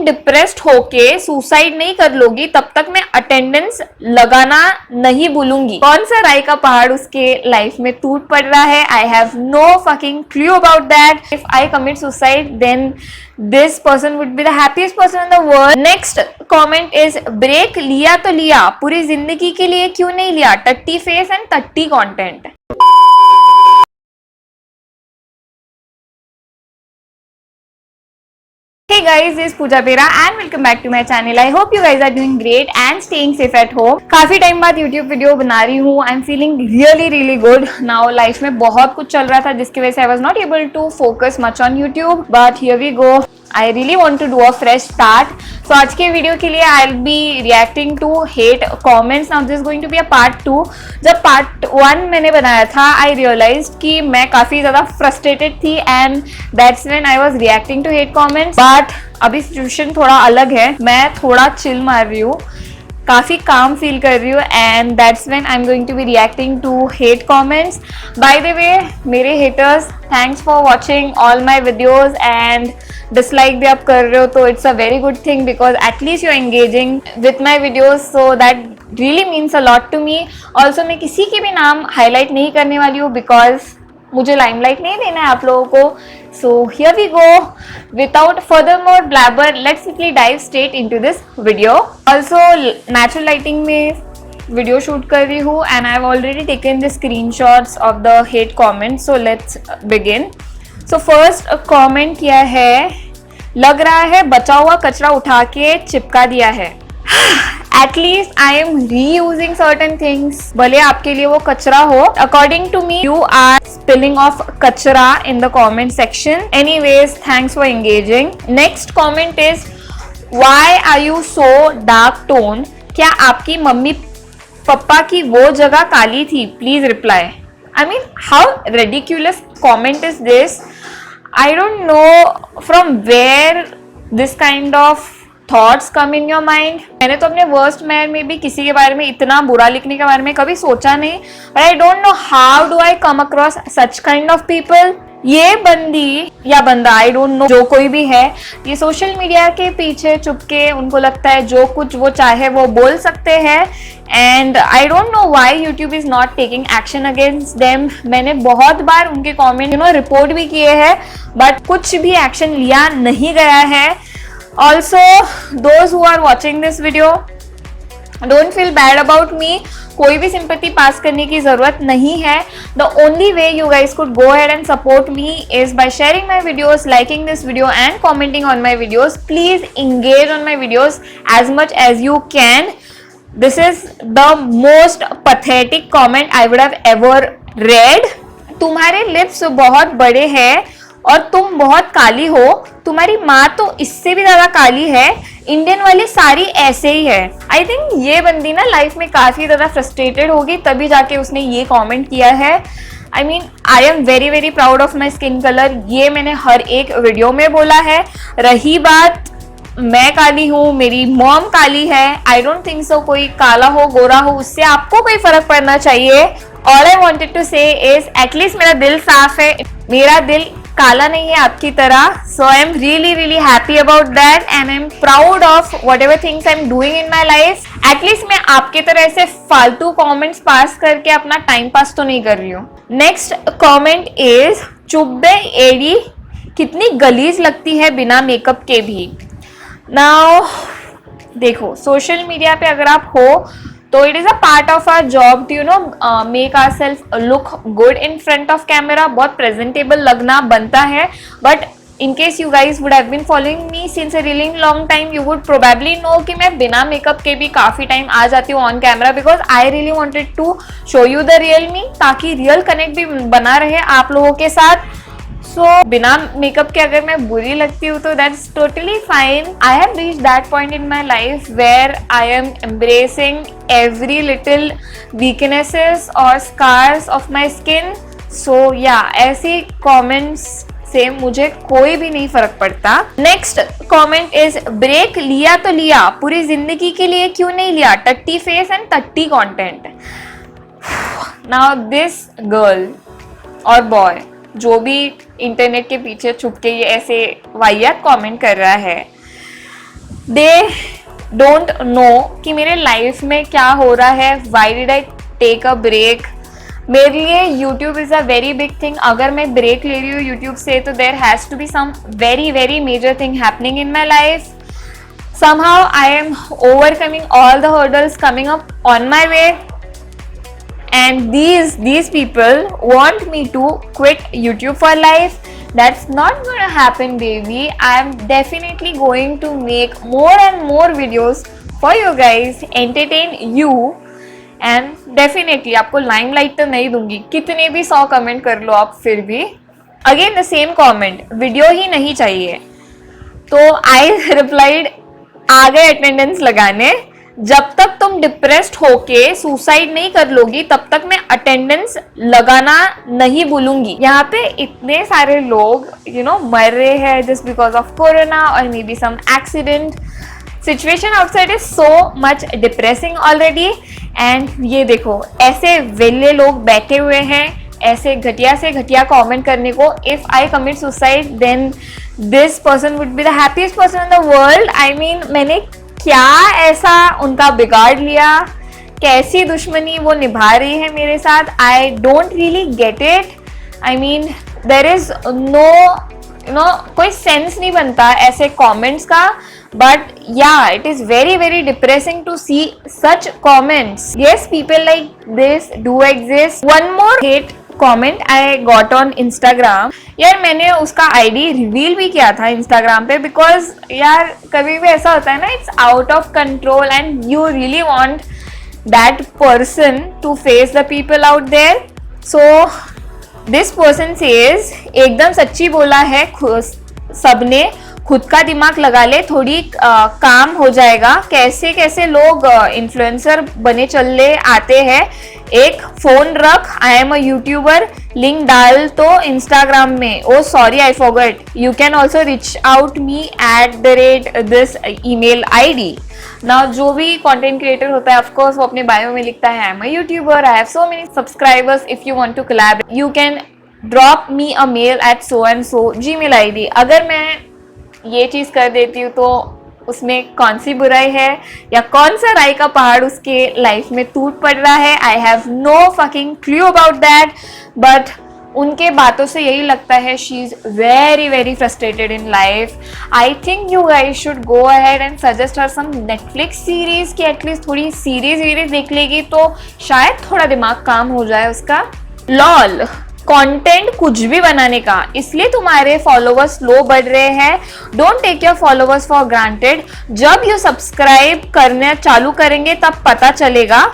तुम डिप्रेस्ड होके सुसाइड नहीं कर लोगी तब तक मैं अटेंडेंस लगाना नहीं भूलूंगी। कौन सा राय का पहाड़ उसके लाइफ में टूट पड़ रहा है? I have no fucking clue about that. If I commit suicide then this person would be the happiest person in the world. Next comment is break लिया तो लिया, पूरी जिंदगी के लिए क्यों नहीं लिया? टट्टी फेस एंड टट्टी content. Hey guys, this is Pooja Bera and welcome back to my channel. I hope you guys are doing great and staying safe at home. काफी टाइम बाद YouTube वीडियो बना रही हूँ. I'm feeling really good. Now life में बहुत कुछ चल रहा था जिसकी वजह से I was not able to focus much on YouTube. But here we go. I really want to do a fresh start. So आज के वीडियो के लिए I'll be reacting to hate comments. Now this is going to be a part 2. जब part 1 मैंने बनाया था I realized कि मैं काफ़ी ज़्यादा frustrated थी and that's when I was reacting to hate comments. But अभी सिचुएशन थोड़ा अलग है, मैं थोड़ा चिल मार रही हूँ, काफ़ी काम फील कर रही हूँ and that's when I am going to be reacting to hate comments. By the way मेरे haters, thanks for watching all my videos and dislike भी आप कर रहे हो तो it's a very good thing because at least you are engaging with my videos, so that really means a lot to me. Also मैं किसी के भी नाम हाईलाइट नहीं करने वाली हूँ बिकॉज मुझे लाइमलाइट नहीं देना है आप लोगों को. So here we go. Without further more blabber, let's quickly dive straight into this video. Also natural lighting में वीडियो शूट कर रही हूँ and I've already taken the screenshots of the hate comments. So let's begin. So first comment किया है, लग रहा है बचा हुआ कचरा उठा के चिपका दिया है. At least I am reusing certain things. भले आपके लिए वो कचरा हो. According to me, you are spilling off कचरा in the comment section. Anyways, thanks for engaging. Next comment is, why are you so dark tone? क्या आपकी mummy papa की वो जगह काली थी? Please reply. I mean, how ridiculous comment is this? I don't know from where this kind of thoughts come in your mind. मैंने तो अपने worst man में भी किसी के बारे में इतना बुरा लिखने के बारे में कभी सोचा नहीं, but I don't know how do I come across such kind of people. ये बंदी या बंदा, आई डोंट नो, जो कोई भी है, ये सोशल मीडिया के पीछे चुपके उनको लगता है जो कुछ वो चाहे वो बोल सकते हैं and I don't know why YouTube is not taking action against them. मैंने बहुत बार उनके कॉमेंट रिपोर्ट भी किए हैं बट कुछ भी एक्शन लिया नहीं गया है. Also, those who are watching this video, don't feel bad about me. कोई भी sympathy पास करने की जरूरत नहीं है. The only way you guys could go ahead and support me is by sharing my videos, liking this video and commenting on my videos. Please engage on my videos as much as you can. This is the most pathetic comment I would have ever read. तुम्हारे lips बहुत बड़े हैं और तुम बहुत काली हो, तुम्हारी माँ तो इससे भी ज्यादा काली है, इंडियन वाली सारी ऐसे ही है. आई थिंक ये बंदी ना लाइफ में काफी ज्यादा फ्रस्ट्रेटेड होगी तभी जाके उसने ये कमेंट किया है. I mean I am very proud of my skin colour. ये मैंने हर एक वीडियो में बोला है. रही बात मैं काली हूँ, मेरी मॉम काली है, आई डोंट थिंक सो कोई काला हो गोरा हो उससे आपको कोई फर्क पड़ना चाहिए. ऑल आई वॉन्टेड टू से इज एटलीस्ट मेरा दिल साफ है, मेरा दिल काला नहीं है आपकी तरह. So I am really happy about that and I am proud of whatever things I am doing in my life. At least मैं आपके तरह ऐसे फालतू कमेंट्स पास करके अपना टाइम पास तो नहीं कर रही हूँ. नेक्स्ट कमेंट इज, चुब्बे एडी कितनी गलीज लगती है बिना मेकअप के भी. नाउ देखो, सोशल मीडिया पे अगर आप हो तो it is a part of our job to make our self look good in front of camera. बहुत प्रेजेंटेबल लगना बनता है. But in case you guys would have been following me since a really long time, you would probably know कि मैं बिना makeup के भी काफी टाइम आ जाती हूँ on camera because I really wanted to show you the real me, ताकि रियल कनेक्ट भी बना रहे आप लोगों के साथ. सो बिना मेकअप के अगर मैं बुरी लगती हूँ तो that's totally fine. I have reach that point in my life where I am embracing every little weaknesses और scars of my skin. So या ऐसी कॉमेंट्स से मुझे कोई भी नहीं फर्क पड़ता. नेक्स्ट कमेंट इज, ब्रेक लिया तो लिया, पूरी जिंदगी के लिए क्यों नहीं लिया? टट्टी फेस एंड टट्टी कॉन्टेंट. नाउ दिस गर्ल और बॉय जो भी इंटरनेट के पीछे छुप के ये ऐसे वाहियात कमेंट कर रहा है, दे डोंट नो कि मेरे लाइफ में क्या हो रहा है, why did I take a break. मेरे लिए YouTube is a very big thing. अगर मैं ब्रेक ले रही हूँ यूट्यूब से तो there has to be some very very major thing happening in my life. somehow I am overcoming all the hurdles coming up on my way, and these people want me to quit YouTube for life. That's not gonna happen, baby. I am definitely going to make more and more videos for you guys, entertain you, and definitely आपको limelight तो नहीं दूंगी, कितने भी 100 comment कर लो आप, फिर भी again the same comment, video ही नहीं चाहिए। तो आई रिप्लाइड, आ गए अटेंडेंस लगाने। जब तक तुम डिप्रेस्ड होके सुसाइड नहीं कर लोगी तब तक मैं अटेंडेंस लगाना नहीं भूलूंगी। यहाँ पे इतने सारे लोग मर रहे हैं जस्ट बिकॉज ऑफ कोरोना और may be some accident. Situation outside is so much depressing already. And ये देखो, ऐसे वेले लोग बैठे हुए हैं ऐसे घटिया से घटिया कमेंट करने को। If I commit suicide then this person would be the happiest person in the world. I mean, मैंने क्या ऐसा उनका बिगाड़ लिया, कैसी दुश्मनी वो निभा रही है मेरे साथ। I don't really get it. I mean, there is no कोई सेंस नहीं बनता ऐसे कमेंट्स का। But yeah, it is very very depressing to see such comments. Yes, people like this do exist. One more hate comment I got on Instagram. यार, मैंने उसका ID reveal भी किया था इंस्टाग्राम पे, बिकॉज यार कभी भी ऐसा होता है ना, it's out of control and you really want that person to face the people out there. So this person says, एकदम सच्ची बोला है, सबने खुद का दिमाग लगा ले, थोड़ी काम हो जाएगा। कैसे कैसे लोग इन्फ्लुएंसर बने चले आते हैं। एक फोन रख, I am a YouTuber, link डाल तो इंस्टाग्राम में। Oh sorry, I forgot, you can also reach out me @this email ID। Now जो भी कंटेंट क्रिएटर होता है ऑफकोर्स वो अपने बायो में लिखता है I am a YouTuber, I have so many subscribers, if you want to collab you can drop me a mail @so and so Gmail ID। अगर मैं ये चीज़ कर देती हूँ तो उसमें कौन सी बुराई है, या कौन सा राई का पहाड़ उसके लाइफ में टूट पड़ रहा है। I have no fucking clue about that. But उनके बातों से यही लगता है she is very very frustrated in life. I think you guys should go ahead and suggest her some Netflix series की, एटलीस्ट थोड़ी सीरीज वीरीज देख लेगी तो शायद थोड़ा दिमाग काम हो जाए उसका। लॉल, कंटेंट कुछ भी बनाने का, इसलिए तुम्हारे फॉलोवर्स लो बढ़ रहे हैं। Don't take your followers for granted. जब यू सब्सक्राइब करना चालू करेंगे तब पता चलेगा।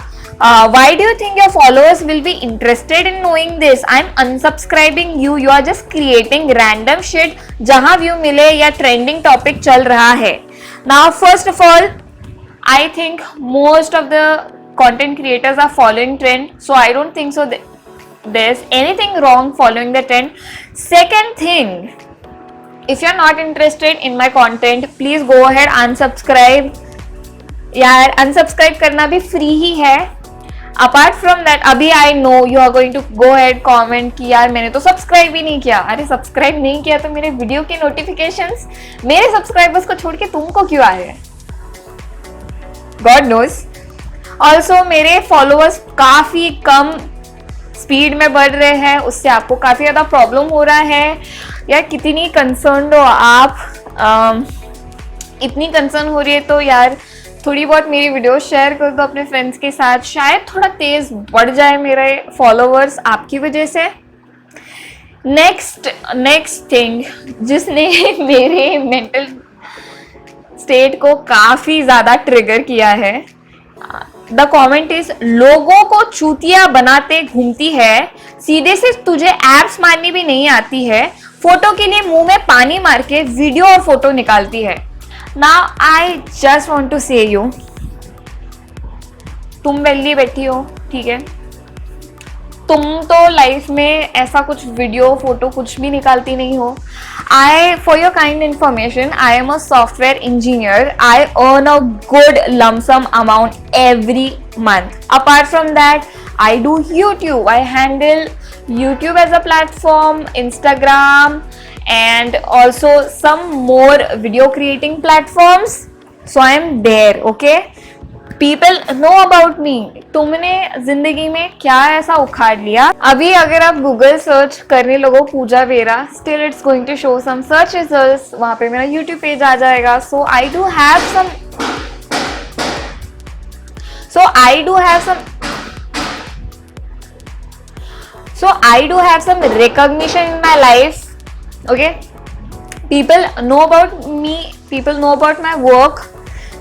Why do you think your followers will be interested in knowing this? I'm unsubscribing you. You are just creating random shit जहां व्यू मिले या ट्रेंडिंग टॉपिक चल रहा है। Now, first of all, I think most of the content creators are following trend, so I don't think so there's anything wrong following the trend. Second thing, if you're not interested in my content, please go ahead unsubscribe. यार, unsubscribe करना भी free ही है। Apart from that, अभी I know you are going to go ahead comment कि यार मैंने तो subscribe भी नहीं किया। अरे सब्सक्राइब नहीं किया तो मेरे वीडियो के नोटिफिकेशंस मेरे सब्सक्राइबर्स को छोड़ के तुमको क्यों आ रहे हैं? God knows. ऑल्सो मेरे फॉलोअर्स काफ़ी कम स्पीड में बढ़ रहे हैं, उससे आपको काफ़ी ज़्यादा प्रॉब्लम हो रहा है। यार कितनी कंसर्न हो आप, इतनी कंसर्न हो रही है तो यार थोड़ी बहुत मेरी वीडियो शेयर कर दो अपने फ्रेंड्स के साथ, शायद थोड़ा तेज़ बढ़ जाए मेरे फॉलोवर्स आपकी वजह से। नेक्स्ट थिंग जिसने मेरे मेंटल स्टेट को काफ़ी ज़्यादा ट्रिगर किया है, द कमेंट इज, लोगों को चूतिया बनाते घूमती है, सीधे से तुझे एप्स मारनी भी नहीं आती है, फोटो के लिए मुंह में पानी मार के वीडियो और फोटो निकालती है। Now I just want to say you, तुम वेली बैठी हो, ठीक है, तुम तो लाइफ में ऐसा कुछ वीडियो फोटो कुछ भी निकालती नहीं हो। For your kind information, I am a software engineer. I earn a good lump sum amount every month. Apart from that, I do YouTube. I handle YouTube as a platform, Instagram, and also some more video creating platforms. So I am there, okay. People know about me. तुमने जिंदगी में क्या ऐसा उखाड़ लिया? अभी अगर आप गूगल सर्च करने लगो Puja Bera, still it's going to show some search results, वहां पे मेरा यूट्यूब पेज आ जाएगा। So I do have some recognition in my life, okay? People know about me, people know about my work.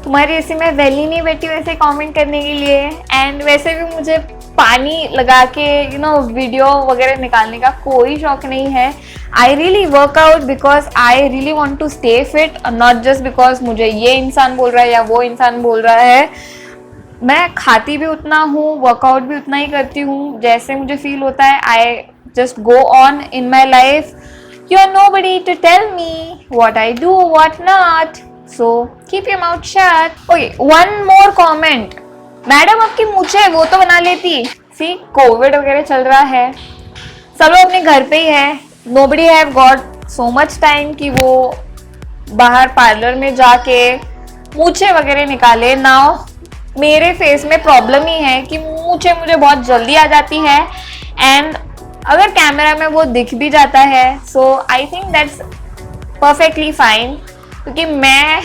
तुम्हारी ऐसे मैं वैली नहीं बैठी वैसे कमेंट करने के लिए, एंड वैसे भी मुझे पानी लगा के वीडियो वगैरह निकालने का कोई शौक नहीं है। I really work out because I really want to stay fit, not just because मुझे ये इंसान बोल रहा है या वो इंसान बोल रहा है। मैं खाती भी उतना हूँ, वर्कआउट भी उतना ही करती हूँ जैसे मुझे फील होता है। I just go on in my life. You are nobody to tell me what I do what not, so keep your mouth shut. Okay, one more comment, madam आपकी मूंछें वो तो बना लेती। सी, कोविड वगैरह चल रहा है, सब लोग अपने घर पे ही है, nobody have got so much time कि वो बाहर पार्लर में जाके मूंछें वगैरह निकाले। नाउ मेरे फेस में प्रॉब्लम ही है कि मूंछें मुझे बहुत जल्दी आ जाती है, एंड अगर कैमरा में वो दिख भी जाता है, so I think that's perfectly fine, क्योंकि मैं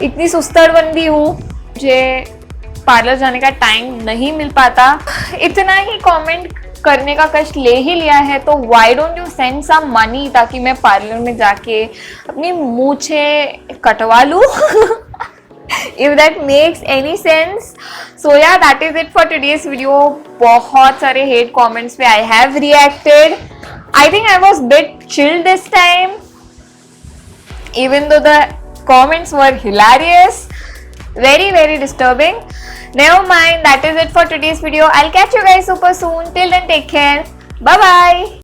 इतनी सुस्तड़ बंदी हूँ, मुझे पार्लर जाने का टाइम नहीं मिल पाता। इतना ही कमेंट करने का कष्ट ले ही लिया है तो why don't you send some money, ताकि मैं पार्लर में जाके अपनी मूंछें कटवा लूँ। If that makes any sense. So yeah, that is it for today's video. बहुत सारे hate comments पे I have reacted. I think I was bit chill this time, even though the comments were hilarious. Very disturbing. Never mind, that is it for today's video. I'll catch you guys super soon. Till then, take care. Bye bye.